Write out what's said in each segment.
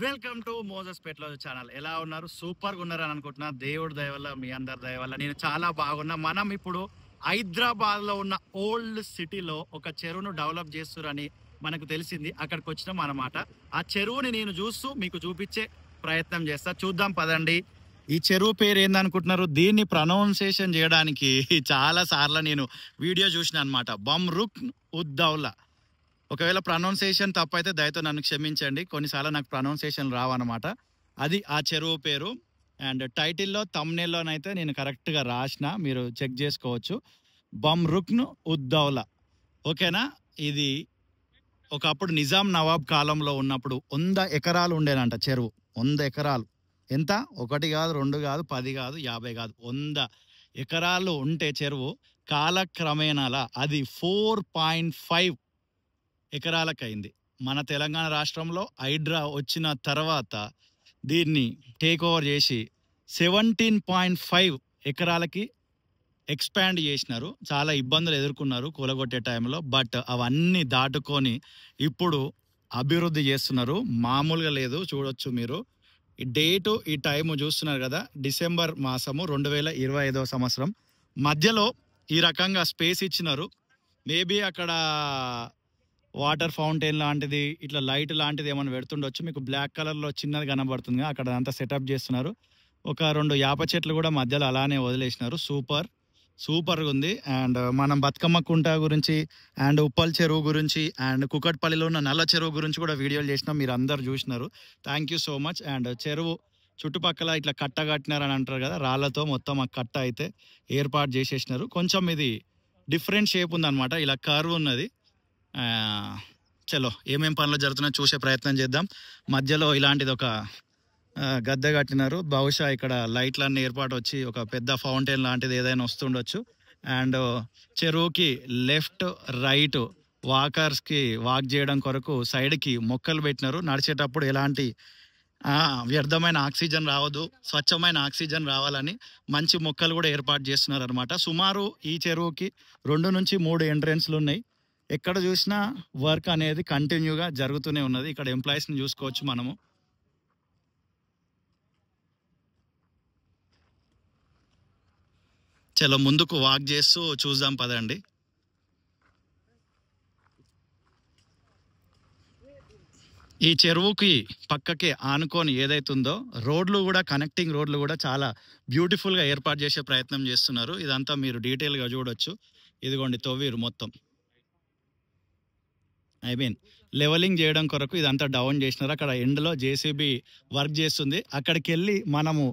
Welcome to మోజస్ పెట్లో channel. ఎలా ఉన్నారు? సూపర్ గా ఉన్నారని అనుకుంటున్నా. దేవుడి దయ వల్ల, మీ అందరి దయ వల్ల నేను చాలా బాగున్నా. మనం ఇప్పుడు హైదరాబాద్ లో ఉన్న ఓల్డ్ సిటీలో ఒక చెరువును డెవలప్ చేస్తున్నారని మనకు తెలిసింది. అక్కడికి వచ్చినాం అన్నమాట. ఆ చెరువుని నేను చూస్తూ మీకు చూపించే ప్రయత్నం చేస్తా. చూద్దాం పదండి. ఈ చెరువు పేరు ఏందనుకుంటున్నారు? దీన్ని ప్రొనౌన్సియేషన్ చేయడానికి చాలా సార్లు నేను వీడియో చూసిన అనమాట. బమ్రుక్ ఉద్దౌలా. ఒకవేళ ప్రొనౌన్సియేషన్ తప్పైతే దయతో నన్ను క్షమించండి. కొన్నిసార్లు నాకు ప్రొనౌన్సియేషన్ రావన్నమాట. అది ఆ చెరువు పేరు. అండ్ టైటిల్లో తమ్నేల్లోనైతే నేను కరెక్ట్గా రాసిన, మీరు చెక్ చేసుకోవచ్చు. బమ్రుక్ను ఉద్దౌలా. ఓకేనా? ఇది ఒకప్పుడు నిజాం నవాబ్ కాలంలో ఉన్నప్పుడు 100 ఎకరాలు ఉండేనంట చెరువు. 100 ఎకరాలు. ఎంత? 1 కాదు, 2 కాదు, 10 కాదు, 50 కాదు, 100 ఎకరాలు ఉంటే చెరువు కాలక్రమేణాల అది 4.5 ఎకరాలకైంది. మన తెలంగాణ రాష్ట్రంలో హైడ్రా వచ్చిన తర్వాత దీన్ని టేక్ ఓవర్ చేసి 17.5 ఎకరాలకి ఎక్స్పాండ్ చేసినారు. చాలా ఇబ్బందులు ఎదుర్కొన్నారు కూలగొట్టే టైంలో. బట్ అవన్నీ దాటుకొని ఇప్పుడు అభివృద్ధి చేస్తున్నారు. మామూలుగా లేదు. చూడొచ్చు మీరు. ఈ డేటు, ఈ టైము చూస్తున్నారు కదా. డిసెంబర్ మాసము 2025 సంవత్సరం. మధ్యలో ఈ రకంగా స్పేస్ ఇచ్చినారు. మేబీ అక్కడ వాటర్ ఫౌంటైన్ లాంటిది, ఇట్లా లైట్ లాంటిది ఏమైనా పెడుతుండొచ్చు. మీకు బ్లాక్ కలర్లో చిన్నది కనబడుతుంది. అక్కడ అంతా సెటప్ చేస్తున్నారు. ఒక 2 యాప చెట్లు కూడా మధ్యలో అలానే వదిలేసినారు. సూపర్గా ఉంది. అండ్ మనం బతుకమ్మ కుంట గురించి, అండ్ ఉప్పల్ చెరువు గురించి, అండ్ కుకట్పల్లిలో ఉన్న నల్ల చెరువు గురించి కూడా వీడియోలు చేసినాం. మీరు అందరు చూసినారు. Thank you so much. And చెరువు చుట్టుపక్కల ఇట్లా కట్ట కట్టినారని అంటారు కదా, రాళ్లతో మొత్తం ఆ కట్ట అయితే ఏర్పాటు చేసేసినారు. కొంచెం ఇది డిఫరెంట్ షేప్ ఉందన్నమాట. ఇలా కర్వ్ ఉన్నది. చలో ఏమేం పనులు జరుగుతున్నాయో చూసే ప్రయత్నం చేద్దాం. మధ్యలో ఇలాంటిది ఒక గద్దె కట్టినారు. బహుశా ఇక్కడ లైట్లన్నీ ఏర్పాటు వచ్చి ఒక పెద్ద ఫౌంటైన్ లాంటిది ఏదైనా వస్తుండొచ్చు. అండ్ చెరువుకి లెఫ్ట్ రైట్ వాకర్స్కి వాక్ చేయడం కొరకు సైడ్కి మొక్కలు పెట్టినారు. నడిచేటప్పుడు ఎలాంటి వ్యర్థమైన ఆక్సిజన్ రావద్దు, స్వచ్ఛమైన ఆక్సిజన్ రావాలని మంచి మొక్కలు కూడా ఏర్పాటు చేస్తున్నారు అనమాట. సుమారు ఈ చెరువుకి 2 నుంచి 3 ఎంట్రెన్స్లు ఉన్నాయి. ఎక్కడ చూసినా వర్క్ అనేది కంటిన్యూగా జరుగుతూనే ఉన్నది. ఇక్కడ ఎంప్లాయీస్ని చూసుకోవచ్చు మనము. చలో ముందుకు వాక్ చేస్తూ చూద్దాం పదండి. ఈ చెరువుకి పక్కకి ఆనుకొని ఏదైతుందో రోడ్లు కూడా, కనెక్టింగ్ రోడ్లు కూడా చాలా బ్యూటిఫుల్గా ఏర్పాటు చేసే ప్రయత్నం చేస్తున్నారు. ఇదంతా మీరు డీటెయిల్గా చూడొచ్చు. ఇదిగోండి తవ్వీరు మొత్తం. లెవెలింగ్ చేయడం కొరకు ఇదంతా డౌన్ చేసినారు. అక్కడ ఎండ్లో జేసీబీ వర్క్ చేస్తుంది. అక్కడికి వెళ్ళి మనము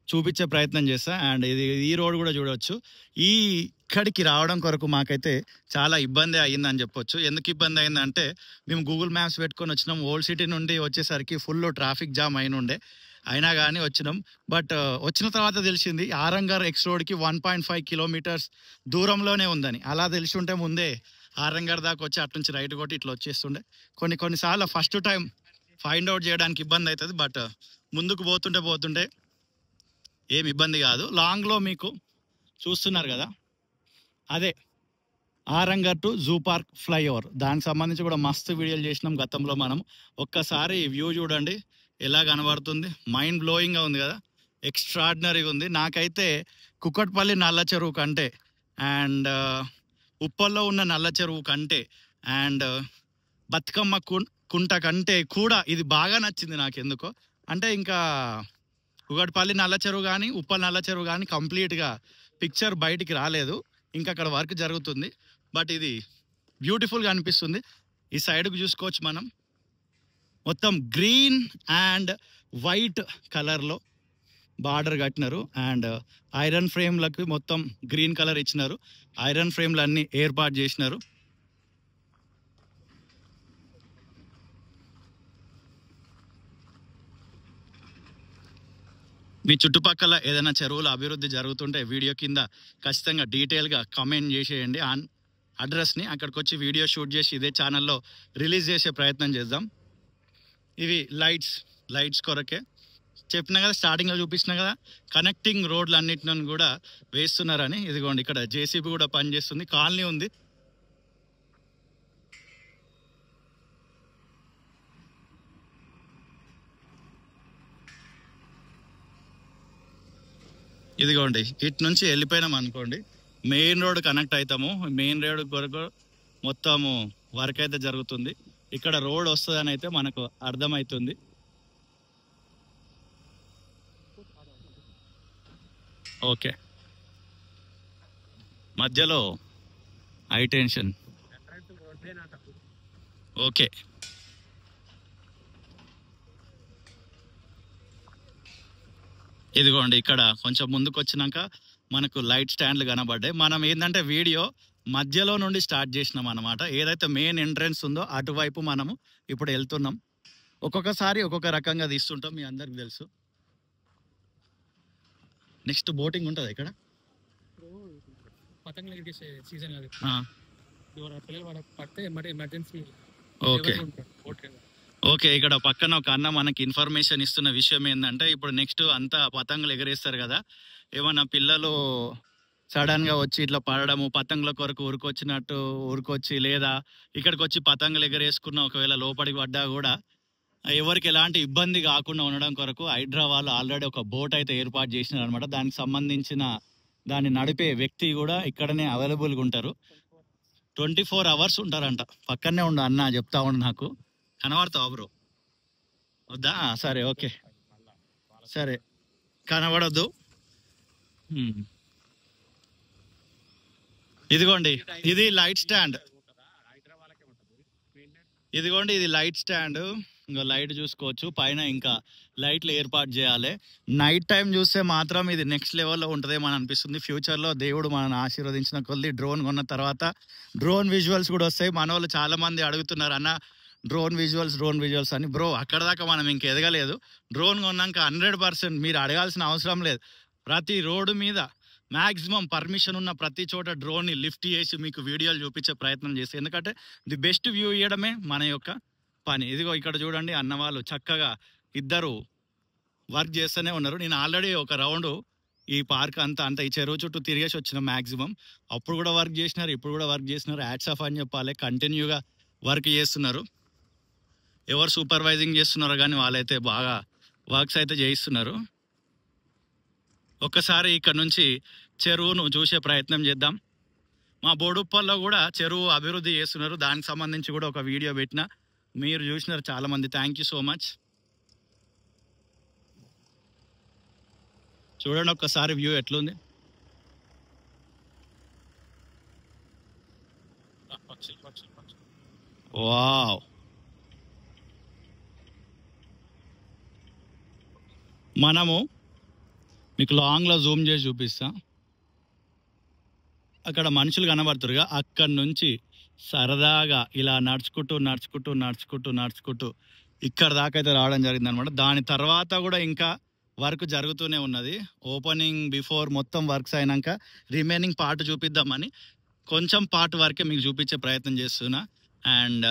చూపించే ప్రయత్నం చేస్తా. అండ్ ఈ రోడ్ కూడా చూడవచ్చు. ఇక్కడికి రావడం కొరకు మాకైతే చాలా ఇబ్బంది అయ్యిందని చెప్పొచ్చు. ఎందుకు ఇబ్బంది అయిందంటే, మేము గూగుల్ మ్యాప్స్ పెట్టుకొని వచ్చినాం. ఓల్డ్ సిటీ నుండి వచ్చేసరికి ఫుల్ ట్రాఫిక్ జామ్ అయినుండే. అయినా కానీ వచ్చినాం. బట్ వచ్చిన తర్వాత తెలిసింది ఆరంగర్ ఎక్స్ రోడ్కి 1.5 కిలోమీటర్స్ దూరంలోనే ఉందని. అలా తెలిసి ఉంటే ముందే ఆరంగర్ దాకా వచ్చి అటు నుంచి రైట్ కొట్టి ఇట్లా వచ్చేస్తుండే. కొన్నిసార్లు ఫస్ట్ టైం ఫైండ్ అవుట్ చేయడానికి ఇబ్బంది అవుతుంది. బట్ ముందుకు పోతుంటే ఏం ఇబ్బంది కాదు. లాంగ్లో మీకు చూస్తున్నారు కదా, అదే Aramghar to zoo park flyover. దానికి సంబంధించి కూడా మస్తు వీడియోలు చేసినాం గతంలో మనం. ఒక్కసారి వ్యూ చూడండి ఎలా కనబడుతుంది. మైండ్ బ్లోయింగ్గా ఉంది కదా, ఎక్స్ట్రాడినరీగా ఉంది. నాకైతే కుకట్పల్లి నల్ల చెరువు కంటే, అండ్ ఉప్పల్లో ఉన్న నల్ల చెరువు కంటే, అండ్ బతుకమ్మ కుంట కంటే కూడా ఇది బాగా నచ్చింది నాకు. ఎందుకో అంటే ఇంకా కుకట్పల్లి నల్ల చెరువు కానీ, ఉప్పల్ నల్ల చెరువు కానీ కంప్లీట్గా పిక్చర్ బయటికి రాలేదు. ఇంకా అక్కడ వర్క్ జరుగుతుంది. బట్ ఇది బ్యూటిఫుల్గా అనిపిస్తుంది. ఈ సైడ్కి చూసుకోవచ్చు మనం, మొత్తం గ్రీన్ అండ్ వైట్ కలర్లో బార్డర్ కట్టినారు. అండ్ ఐరన్ ఫ్రేమ్లకు మొత్తం గ్రీన్ కలర్ ఇచ్చినారు. ఐరన్ ఫ్రేమ్లు అన్నీ ఏర్పాటు చేసినారు. మీ చుట్టుపక్కల ఏదైనా చెరువుల అభివృద్ధి జరుగుతుంటే వీడియో కింద ఖచ్చితంగా డీటెయిల్గా కామెంట్ చేసేయండి. అడ్రస్ని అక్కడికి వచ్చి వీడియో షూట్ చేసి ఇదే ఛానల్లో రిలీజ్ చేసే ప్రయత్నం చేద్దాం. ఇవి లైట్స్ కొరకే చెప్పినా కదా, స్టార్టింగ్లో చూపించినా కదా, కనెక్టింగ్ రోడ్లు అన్నిటిని కూడా వేస్తున్నారని. ఇదిగోండి ఇక్కడ జేసీబీ కూడా పనిచేస్తుంది. కాలనీ ఉంది. ఇదిగోండి ఇటు నుంచి వెళ్ళిపోయినాం అనుకోండి, మెయిన్ రోడ్ కనెక్ట్ అవుతాము. మెయిన్ రోడ్ కొరకు మొత్తము వర్క్ అయితే జరుగుతుంది. ఇక్కడ రోడ్ వస్తుందని అయితే మనకు అర్థమవుతుంది. ఓకే, మధ్యలో హై టెన్షన్. ఓకే, ఇదిగోండి ఇక్కడ కొంచెం ముందుకు వచ్చినాక మనకు లైట్ స్టాండ్లు కనబడ్డాయి. మనం ఏంటంటే వీడియో మధ్యలో నుండి స్టార్ట్ చేసినాం అనమాట. ఏదైతే మెయిన్ ఎంట్రన్స్ ఉందో అటువైపు మనము ఇప్పుడు వెళ్తున్నాం. ఒక్కొక్కసారి ఒక్కొక్క రకంగా తీస్తుంటాం, మీ అందరికి తెలుసు. నెక్స్ట్ బోటింగ్ ఉంటుంది ఇక్కడ. ఓకే ఓకే, ఇక్కడ పక్కన ఒక అన్న మనకి ఇన్ఫర్మేషన్ ఇస్తున్న విషయం ఏంటంటే, ఇప్పుడు నెక్స్ట్ అంతా పతంగులు ఎగరేస్తారు కదా, ఏమన్నా పిల్లలు సడన్ గా వచ్చి ఇట్లా పడడము, పతంగుల కొరకు ఊరుకొచ్చినట్టు ఊరుకొచ్చి, లేదా ఇక్కడికి వచ్చి పతంగులు ఎగరేసుకున్న ఒకవేళ లోపలికి పడ్డా కూడా ఎవరికి ఎలాంటి ఇబ్బంది కాకుండా ఉండడం కొరకు హైడ్రా వాళ్ళు ఆల్రెడీ ఒక బోట్ అయితే ఏర్పాటు చేసినారు అనమాట. దానికి సంబంధించిన దాన్ని నడిపే వ్యక్తి కూడా ఇక్కడనే అవైలబుల్గా ఉంటారు. 24 hours ఉంటారంట. పక్కనే ఉండు అన్న, చెప్తా ఉండు. నాకు కనబడతావు బ్రో? వద్దా? సరే ఓకే, సరే కనబడద్దు. ఇదిగోండి ఇది లైట్ స్టాండ్. ఇదిగోండి ఇది లైట్ స్టాండ్. ఇంకా లైట్ చూసుకోవచ్చు. పైన ఇంకా లైట్లు ఏర్పాటు చేయాలి. నైట్ టైం చూస్తే మాత్రం ఇది నెక్స్ట్ లెవెల్లో ఉంటుందేమో అనిపిస్తుంది. ఫ్యూచర్లో దేవుడు మనల్ని ఆశీర్వదించిన కొద్ది డ్రోన్ కొన్న తర్వాత డ్రోన్ విజువల్స్ కూడా వస్తాయి. మన వాళ్ళు చాలా మంది అడుగుతున్నారు, అన్న డ్రోన్ విజువల్స్ అని. బ్రో అక్కడ దాకా మనం ఇంక ఎదగలేదు. డ్రోన్ కొన్నాక 100% మీరు అడగాల్సిన అవసరం లేదు. ప్రతి రోడ్డు మీద మ్యాక్సిమం పర్మిషన్ ఉన్న ప్రతి చోట డ్రోన్ని లిఫ్ట్ చేసి మీకు వీడియోలు చూపించే ప్రయత్నం చేసి, ఎందుకంటే ది బెస్ట్ వ్యూ ఇవ్వడమే మన యొక్క పని. ఇదిగో ఇక్కడ చూడండి, అన్నవాళ్ళు చక్కగా ఇద్దరు వర్క్ చేస్తూనే ఉన్నారు. నేను ఆల్రెడీ ఒక రౌండ్ ఈ పార్క్ అంతా ఈ చెరువు చుట్టూ తిరిగేసి వచ్చిన మ్యాక్సిమం. అప్పుడు కూడా వర్క్ చేసినారు, ఇప్పుడు కూడా వర్క్ చేసినారు. హ్యాట్స్ ఆఫ్ అని చెప్పాలి. కంటిన్యూగా వర్క్ చేస్తున్నారు. ఎవరు సూపర్వైజింగ్ చేస్తున్నారో కానీ వాళ్ళైతే బాగా వర్క్స్ అయితే చేయిస్తున్నారు. ఒక్కసారి ఇక్కడ నుంచి చెరువును చూసే ప్రయత్నం చేద్దాం. మా బోడుప్పల్లో కూడా చెరువు అభివృద్ధి చేస్తున్నారు. దానికి సంబంధించి కూడా ఒక వీడియో పెట్టిన, మీరు చూసినారు చాలామంది. Thank you so much. చూడండి ఒక్కసారి వ్యూ ఎట్లుంది. వావ్, మనము మీకు లాంగ్లో జూమ్ చేసి చూపిస్తా. అక్కడ మనుషులు కనబడుతురుగా, అక్కడి నుంచి సరదాగా ఇలా నడుచుకుంటూ ఇక్కడ దాకా అయితే రావడం జరిగింది అనమాట. దాని తర్వాత కూడా ఇంకా వర్క్ జరుగుతూనే ఉన్నది. ఓపెనింగ్ బిఫోర్ మొత్తం వర్క్స్ అయినాక రిమైనింగ్ పార్ట్ చూపిద్దామని కొంచెం పార్ట్ వరకే మీకు చూపించే ప్రయత్నం చేస్తున్నా. అండ్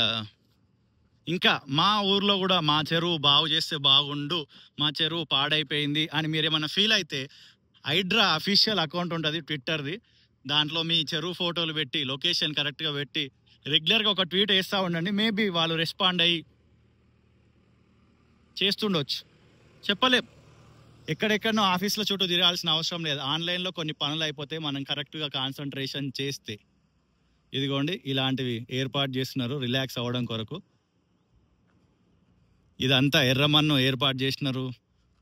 ఇంకా మా ఊర్లో కూడా మా చెరువు బాగు చేస్తే బాగుండు, మా చెరువు పాడైపోయింది అని మీరేమన్నా ఫీల్ అయితే హైడ్రా అఫీషియల్ అకౌంట్ ఉంటుంది ట్విట్టర్ది. దాంట్లో మీ చెరువు ఫోటోలు పెట్టి లొకేషన్ కరెక్ట్గా పెట్టి రెగ్యులర్గా ఒక ట్వీట్ వేస్తూ ఉండండి. మేబీ వాళ్ళు రెస్పాండ్ అయ్యి చేస్తుండొచ్చు, చెప్పలేం. ఎక్కడెక్కడనో ఆఫీస్లో చుట్టూ తిరగాల్సిన అవసరం లేదు. ఆన్లైన్లో కొన్ని పనులు అయిపోతే మనం కరెక్ట్గా కాన్సన్ట్రేషన్ చేస్తే. ఇదిగోండి ఇలాంటివి ఏర్పాటు చేస్తున్నారు రిలాక్స్ అవ్వడం కొరకు. ఇదంతా ఎర్రమన్ను ఏర్పాటు చేసినారు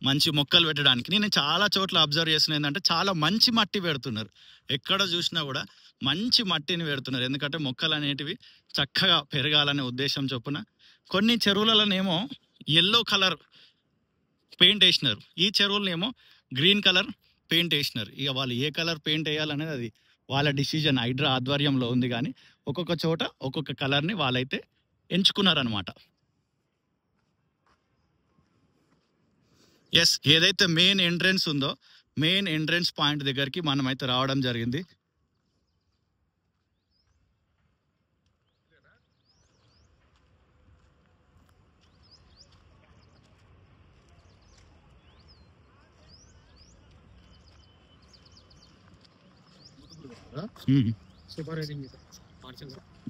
మంచి మొక్కలు పెట్టడానికి. నేను చాలా చోట్ల అబ్జర్వ్ చేస్తున్నా ఏంటంటే చాలా మంచి మట్టి పెడుతున్నారు. ఎక్కడ చూసినా కూడా మంచి మట్టిని పెడుతున్నారు. ఎందుకంటే మొక్కలు అనేటివి చక్కగా పెరగాలనే ఉద్దేశం చొప్పున. కొన్ని చెరువులలోనేమో ఎల్లో కలర్ పెయింట్ వేసినారు, ఈ చెరువులనేమో గ్రీన్ కలర్ పెయింట్ వేసినారు. ఇక వాళ్ళు ఏ కలర్ పెయింట్ వేయాలనేది అది వాళ్ళ డిసిజన్, హైడ్రా ఆధ్వర్యంలో ఉంది. కానీ ఒక్కొక్క చోట ఒక్కొక్క కలర్ని వాళ్ళైతే ఎంచుకున్నారనమాట. ఎస్, ఏదైతే మెయిన్ ఎంట్రన్స్ ఉందో మెయిన్ ఎంట్రన్స్ పాయింట్ దగ్గరికి మనమైతే రావడం జరిగింది.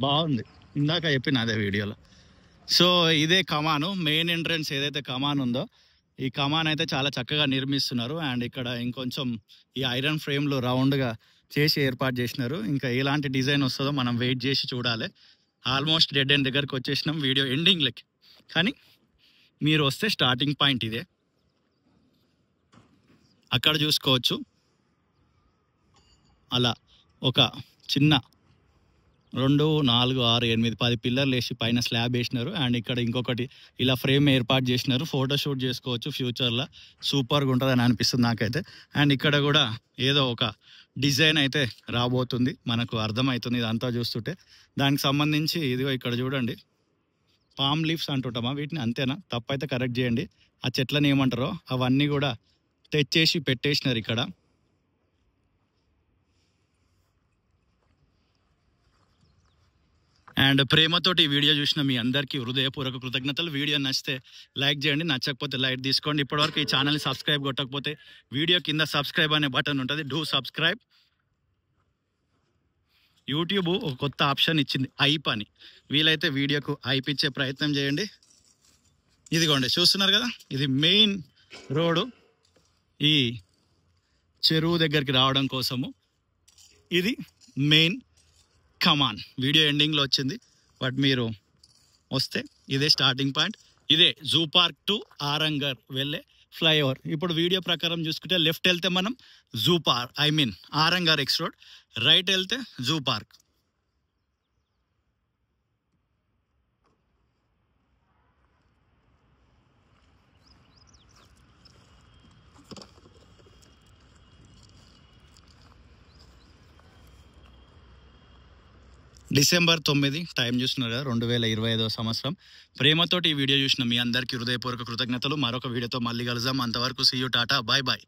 బాగుంది, ఇందాక చెప్పిన అదే వీడియోలో. సో ఇదే కమాను, మెయిన్ ఎంట్రన్స్ ఏదైతే కమాన్ ఉందో ఈ కమాన్ అయితే చాలా చక్కగా నిర్మిస్తున్నారు. అండ్ ఇక్కడ ఇంకొంచెం ఈ ఐరన్ ఫ్రేమ్‌లో రౌండ్‌గా చేసి ఏర్పాటు చేసినారు. ఇంకా ఎలాంటి డిజైన్ వస్తదో మనం వెయిట్ చేసి చూడాలి. ఆల్మోస్ట్ డెడ్ ఎండ్ దగ్గరికి వచ్చేసినాం వీడియో ఎండింగ్‌లకి. కానీ మీరు వస్తే స్టార్టింగ్ పాయింట్ ఇదే. అక్కడ చూసుకోవచ్చు. అలా ఒక చిన్న 2, 4, 6, 8, 10 పిల్లర్లు వేసి పైన స్లాబ్ వేసినారు. అండ్ ఇక్కడ ఇంకొకటి ఇలా ఫ్రేమ్ ఏర్పాటు చేసినారు. ఫోటో షూట్ చేసుకోవచ్చు ఫ్యూచర్లో. సూపర్గా ఉంటుందని అనిపిస్తుంది నాకైతే. అండ్ ఇక్కడ కూడా ఏదో ఒక డిజైన్ అయితే రాబోతుంది, మనకు అర్థమవుతుంది ఇదంతా చూస్తుంటే. దానికి సంబంధించి ఇదిగో ఇక్కడ చూడండి, పామ్ లీవ్స్ అంటుంటామా వీటిని, అంతేనా? తప్పైతే కరెక్ట్ చేయండి. ఆ చెట్లని ఏమంటారో అవన్నీ కూడా తెచ్చేసి పెట్టేసినారు ఇక్కడ. అండ్ ప్రేమతోటి ఈ వీడియో చూసిన మీ అందరికీ హృదయపూర్వక కృతజ్ఞతలు. వీడియో నచ్చితే లైక్ చేయండి, నచ్చకపోతే లైక్ తీసుకోండి. ఇప్పటివరకు ఈ ఛానల్ని సబ్స్క్రైబ్ కొట్టకపోతే వీడియో కింద సబ్స్క్రైబ్ అనే బటన్ ఉంటుంది, డూ సబ్స్క్రైబ్. యూట్యూబ్ ఒక కొత్త ఆప్షన్ ఇచ్చింది, ఐప్ అని. వీలైతే వీడియోకు ఐప్ ఇచ్చే ప్రయత్నం చేయండి. ఇదిగోండి చూస్తున్నారు కదా, ఇది మెయిన్ రోడ్డు ఈ చెరువు దగ్గరికి రావడం కోసము. ఇది మెయిన్ కమాన్. వీడియో ఎండింగ్లో వచ్చింది, బట్ మీరు వస్తే ఇదే స్టార్టింగ్ పాయింట్. ఇదే జూ పార్క్ టు ఆరంగర్ వెళ్ళే ఫ్లైఓవర్. ఇప్పుడు వీడియో ప్రకారం చూసుకుంటే లెఫ్ట్ వెళ్తే మనం zoo park, Aramghar X road. Right వెళ్తే జూ పార్క్. డిసెంబర్ 9 టైం చూస్తున్నారు కదా, 2025 సంవత్సరం. ప్రేమతోటి ఈ వీడియో చూసిన మీ అందరికీ హృదయపూర్వక కృతజ్ఞతలు. మరొక వీడియోతో మళ్ళీ కలుద్దాం. అంతవరకు సీ యూ, టాటా, బాయ్ బాయ్.